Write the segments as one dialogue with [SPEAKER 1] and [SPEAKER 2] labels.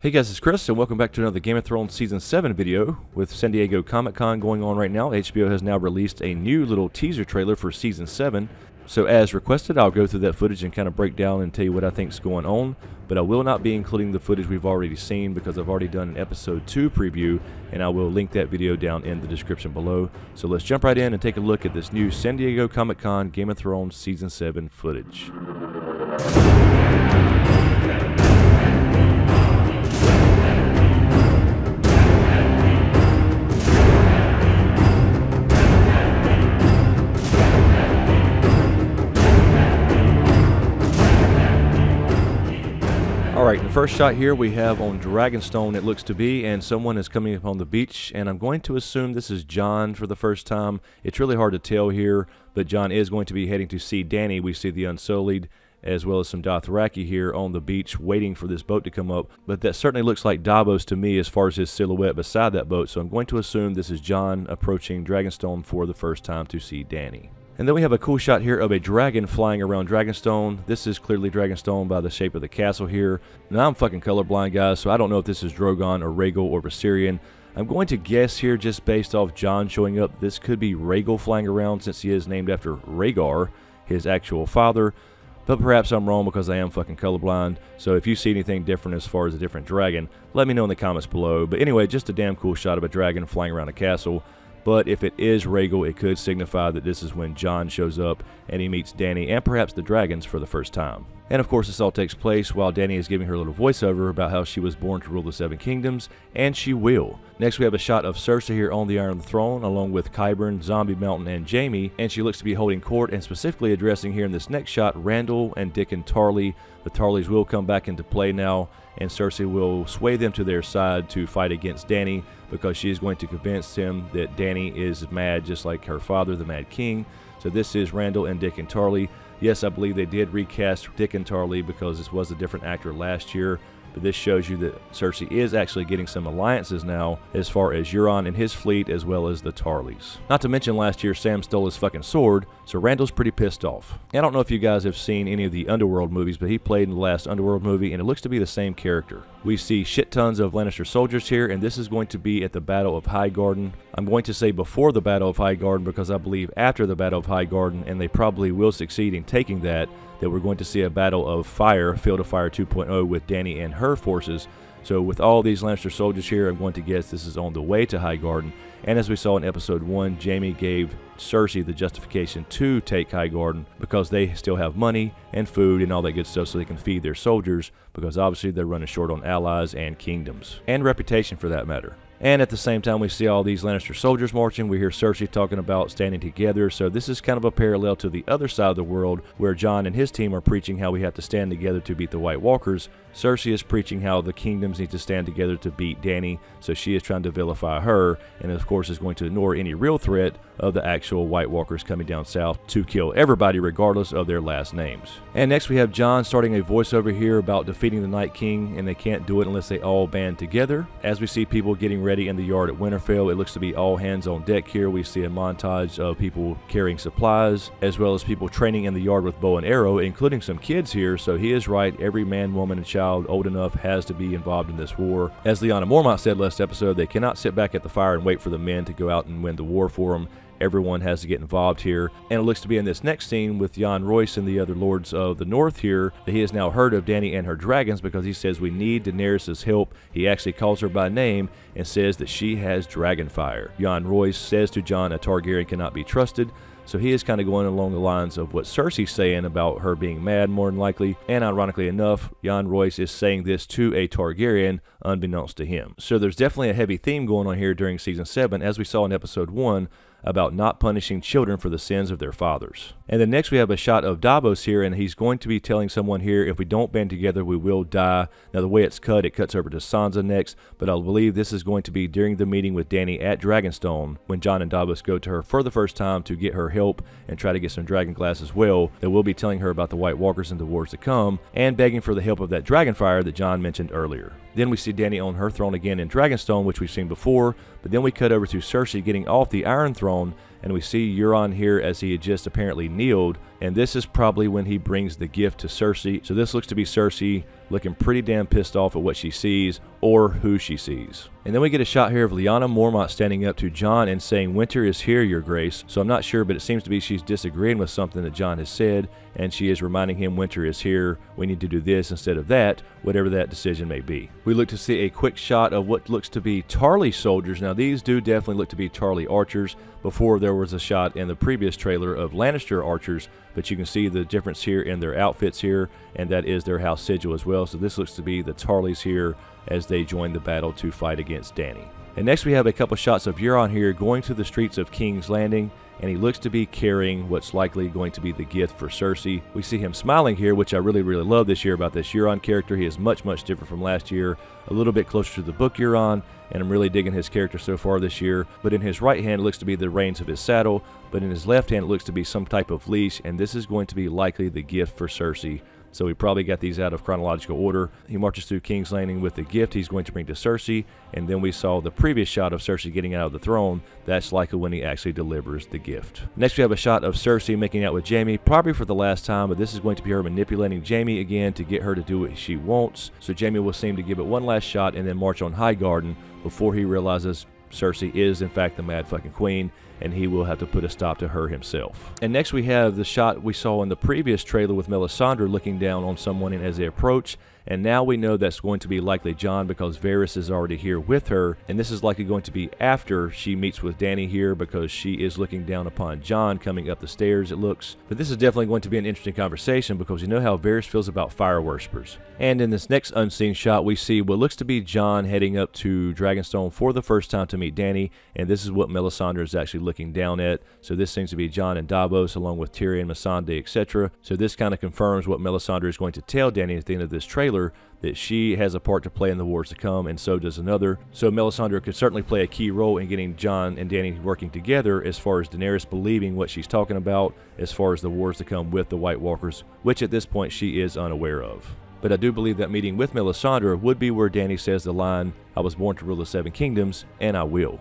[SPEAKER 1] Hey guys, it's Chris, and welcome back to another Game of Thrones Season 7 video. With San Diego Comic-Con going on right now, HBO has now released a new little teaser trailer for Season 7. So as requested, I'll go through that footage and kind of break down and tell you what I think is going on. But I will not be including the footage we've already seen because I've already done an Episode 2 preview, and I will link that video down in the description below. So let's jump right in and take a look at this new San Diego Comic-Con Game of Thrones Season 7 footage. Alright, the first shot here we have on Dragonstone, it looks to be, and someone is coming up on the beach, and I'm going to assume this is Jon for the first time. It's really hard to tell here, but Jon is going to be heading to see Dany. We see the Unsullied, as well as some Dothraki here on the beach waiting for this boat to come up, but that certainly looks like Davos to me as far as his silhouette beside that boat, so I'm going to assume this is Jon approaching Dragonstone for the first time to see Dany. And then we have a cool shot here of a dragon flying around Dragonstone. This is clearly Dragonstone by the shape of the castle here. Now I'm fucking colorblind, guys, so I don't know if this is Drogon or Rhaegal or Viserion. I'm going to guess here, just based off Jon showing up, this could be Rhaegal flying around since he is named after Rhaegar, his actual father. But perhaps I'm wrong because I am fucking colorblind. So if you see anything different as far as a different dragon, let me know in the comments below. But anyway, just a damn cool shot of a dragon flying around a castle. But if it is Rhaegal, it could signify that this is when Jon shows up and he meets Dany and perhaps the dragons for the first time. And of course, this all takes place while Dany is giving her little voiceover about how she was born to rule the Seven Kingdoms, and she will. Next, we have a shot of Cersei here on the Iron Throne, along with Qyburn, Zombie Mountain, and Jaime, and she looks to be holding court and specifically addressing here in this next shot Randyll and Dickon Tarly. The Tarleys will come back into play now, and Cersei will sway them to their side to fight against Dany because she is going to convince him that Dany is mad just like her father, the Mad King. So this is Randyll and Dickon Tarly. Yes, I believe they did recast Dickon Tarly because this was a different actor last year, but this shows you that Cersei is actually getting some alliances now as far as Euron and his fleet as well as the Tarleys. Not to mention last year Sam stole his fucking sword, so Randall's pretty pissed off. I don't know if you guys have seen any of the Underworld movies, but he played in the last Underworld movie and it looks to be the same character. We see shit tons of Lannister soldiers here, and this is going to be at the Battle of Highgarden. I'm going to say before the Battle of Highgarden because I believe after the Battle of Highgarden, and they probably will succeed in taking that we're going to see a Battle of Fire, Field of Fire 2.0 with Dany and her forces. So with all these Lannister soldiers here, I'm going to guess this is on the way to Highgarden. And as we saw in Episode 1, Jaime gave Cersei the justification to take Highgarden because they still have money and food and all that good stuff so they can feed their soldiers, because obviously they're running short on allies and kingdoms, and reputation for that matter. And at the same time, we see all these Lannister soldiers marching. We hear Cersei talking about standing together. So this is kind of a parallel to the other side of the world where Jon and his team are preaching how we have to stand together to beat the White Walkers. Cersei is preaching how the kingdoms need to stand together to beat Dany. So she is trying to vilify her, and of course is going to ignore any real threat of the actual White Walkers coming down south to kill everybody regardless of their last names. And next we have Jon starting a voiceover here about defeating the Night King, and they can't do it unless they all band together. As we see people getting ready in the yard at Winterfell, it looks to be all hands on deck here. We see a montage of people carrying supplies as well as people training in the yard with bow and arrow, including some kids here. So he is right, every man, woman, and child old enough has to be involved in this war. As Lyanna Mormont said last episode, they cannot sit back at the fire and wait for the men to go out and win the war for them. Everyone has to get involved here, and it looks to be in this next scene with Jon Royce and the other lords of the north here that he has now heard of Dany and her dragons because he says we need Daenerys' help. He actually calls her by name and says that she has dragon fire. Jon Royce says to Jon a Targaryen cannot be trusted, so he is kind of going along the lines of what Cersei's saying about her being mad more than likely, and ironically enough, Jon Royce is saying this to a Targaryen unbeknownst to him. So there's definitely a heavy theme going on here during Season 7, as we saw in Episode 1, about not punishing children for the sins of their fathers. And then next we have a shot of Davos here, and he's going to be telling someone here, if we don't band together, we will die. Now the way it's cut, it cuts over to Sansa next, but I believe this is going to be during the meeting with Dany at Dragonstone, when Jon and Davos go to her for the first time to get her help and try to get some dragon glass as well. They will be telling her about the White Walkers and the wars to come, and begging for the help of that dragon fire that Jon mentioned earlier. Then we see Dany on her throne again in Dragonstone, which we've seen before, but then we cut over to Cersei getting off the Iron Throne and we see Euron here as he had just apparently kneeled, and this is probably when he brings the gift to Cersei. So this looks to be Cersei looking pretty damn pissed off at what she sees, or who she sees. And then we get a shot here of Lyanna Mormont standing up to Jon and saying, "Winter is here, your grace." So I'm not sure, but it seems to be she's disagreeing with something that Jon has said, and she is reminding him winter is here, we need to do this instead of that, whatever that decision may be. We look to see a quick shot of what looks to be Tarly soldiers. Now these do definitely look to be Tarly archers. Before there was a shot in the previous trailer of Lannister archers, but you can see the difference here in their outfits here, and that is their house sigil as well. So this looks to be the Tarlys here as they join the battle to fight against Dany. And next we have a couple shots of Euron here going through the streets of King's Landing, and he looks to be carrying what's likely going to be the gift for Cersei. We see him smiling here, which I really love this year about this Euron character. He is much different from last year, a little bit closer to the book Euron, and I'm really digging his character so far this year. But in his right hand it looks to be the reins of his saddle, but in his left hand it looks to be some type of leash, and this is going to be likely the gift for Cersei. So we probably got these out of chronological order. He marches through King's Landing with the gift he's going to bring to Cersei, and then we saw the previous shot of Cersei getting out of the throne. That's likely when he actually delivers the gift. Next we have a shot of Cersei making out with Jaime, probably for the last time, but this is going to be her manipulating Jaime again to get her to do what she wants. So Jaime will seem to give it one last shot and then march on Highgarden before he realizes Cersei is in fact the mad fucking queen, and he will have to put a stop to her himself. And next we have the shot we saw in the previous trailer with Melisandre looking down on someone as they approach, and now we know that's going to be likely Jon because Varys is already here with her, and this is likely going to be after she meets with Dany here because she is looking down upon Jon coming up the stairs, it looks. But this is definitely going to be an interesting conversation because you know how Varys feels about fire worshippers. And in this next unseen shot we see what looks to be Jon heading up to Dragonstone for the first time to meet Dany, and this is what Melisandre is actually looking down at. So this seems to be Jon and Davos along with Tyrion, Missandei, etc. So this kind of confirms what Melisandre is going to tell Dany at the end of this trailer, that she has a part to play in the wars to come, and so does another. So Melisandre could certainly play a key role in getting Jon and Dany working together as far as Daenerys believing what she's talking about as far as the wars to come with the White Walkers, which at this point she is unaware of. But I do believe that meeting with Melisandre would be where Dany says the line, "I was born to rule the Seven Kingdoms, and I will."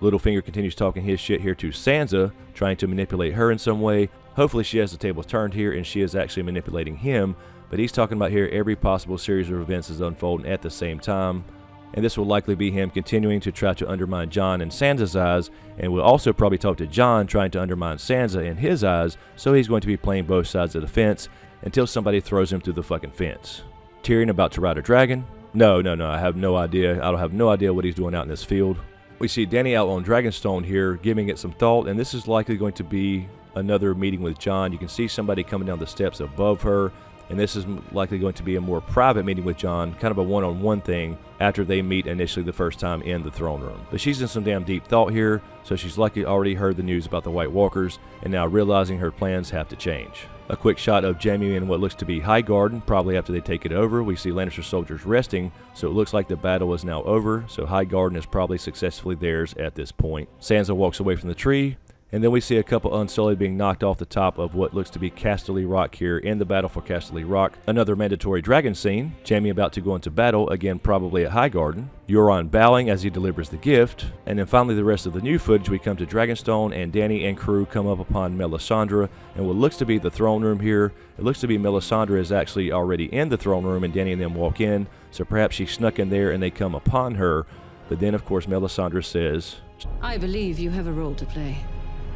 [SPEAKER 1] Littlefinger continues talking his shit here to Sansa, trying to manipulate her in some way. Hopefully she has the tables turned here and she is actually manipulating him, but he's talking about here every possible series of events is unfolding at the same time. And this will likely be him continuing to try to undermine Jon in Sansa's eyes, and will also probably talk to Jon trying to undermine Sansa in his eyes, so he's going to be playing both sides of the fence until somebody throws him through the fucking fence. Tyrion about to ride a dragon? No, I have no idea. I don't have no idea what he's doing out in this field. We see Dany out on Dragonstone here, giving it some thought, and this is likely going to be another meeting with Jon. You can see somebody coming down the steps above her, and this is likely going to be a more private meeting with Jon, kind of a one-on-one thing after they meet initially the first time in the throne room. But she's in some damn deep thought here, so she's likely already heard the news about the White Walkers, and now realizing her plans have to change. A quick shot of Jaime in what looks to be Highgarden, probably after they take it over. We see Lannister soldiers resting, so it looks like the battle is now over, so Highgarden is probably successfully theirs at this point. Sansa walks away from the tree, and then we see a couple Unsullied being knocked off the top of what looks to be Casterly Rock here in the battle for Casterly Rock. Another mandatory dragon scene. Jaime about to go into battle, again probably at Highgarden. Euron bowing as he delivers the gift. And then finally the rest of the new footage, we come to Dragonstone, and Dany and crew come up upon Melisandre and what looks to be the throne room here. It looks to be Melisandre is actually already in the throne room, and Dany and them walk in, so perhaps she snuck in there and they come upon her. But then of course Melisandre says,
[SPEAKER 2] "I believe you have a role to play,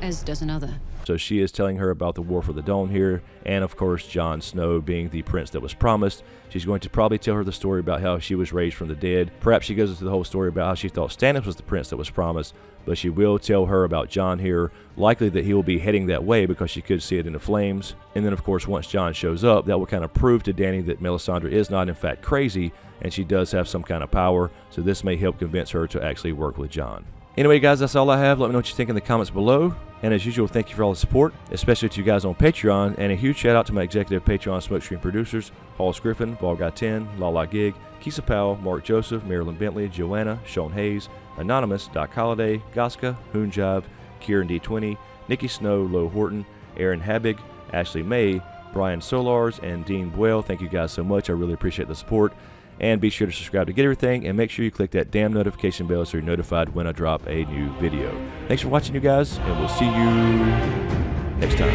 [SPEAKER 2] as does another."
[SPEAKER 1] So she is telling her about the War for the Dawn here, and of course Jon Snow being the prince that was promised. She's going to probably tell her the story about how she was raised from the dead. Perhaps she goes into the whole story about how she thought Stannis was the prince that was promised, but she will tell her about Jon here, likely that he will be heading that way because she could see it in the flames. And then of course once Jon shows up, that will kind of prove to Dany that Melisandre is not in fact crazy, and she does have some kind of power, so this may help convince her to actually work with Jon. Anyway guys, that's all I have. Let me know what you think in the comments below. And as usual, thank you for all the support, especially to you guys on Patreon. And a huge shout out to my executive Patreon smokescreen producers, Griffin, Volguy10, Lala Gig, Kissa Powell, Marc Joseph, Marylin Bentley, JoAnna, Sean Hayes, Anonymous, Doc Holiday, Goska, HoonJive, Kieran D20, Nicki Snow, Low Horton, Erin Habig, Ashley May, Brian Solarz, and Dean Bwell. Thank you guys so much. I really appreciate the support. And be sure to subscribe to get everything, and make sure you click that damn notification bell so you're notified when I drop a new video. Thanks for watching, you guys, and we'll see you next time.